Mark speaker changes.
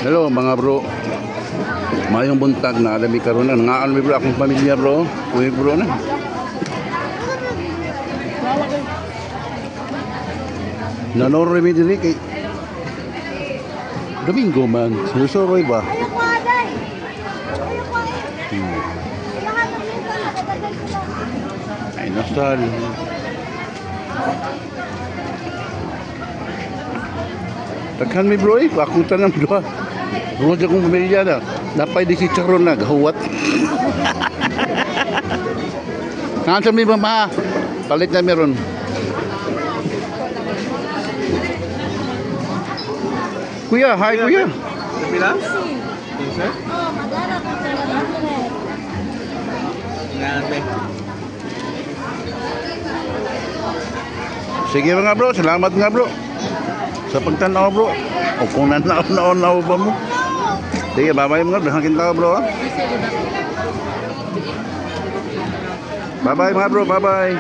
Speaker 1: Hello mga bro. Mayong buntag na alam karon na nangaan mi bro akong pamilya bro. Uy bro na. Nanoro mi diri kay Domingo man. Sinusoroy ba? Ay nasal. Taghan mi bro akong tanang bro. Bro sa kong pamilya na. Napay di si Charon na gahuwat. Nangan mi mama. Palit na meron. Kuya, hi kuya.
Speaker 2: Pila? Sir?
Speaker 1: Sige mga bro, salamat nga bro. Sa pagtanaw bro. O kung nanaon-naon ba mo. Sige, bye-bye mga bro. Hangin tao bro. Bye-bye mga bro, bye-bye.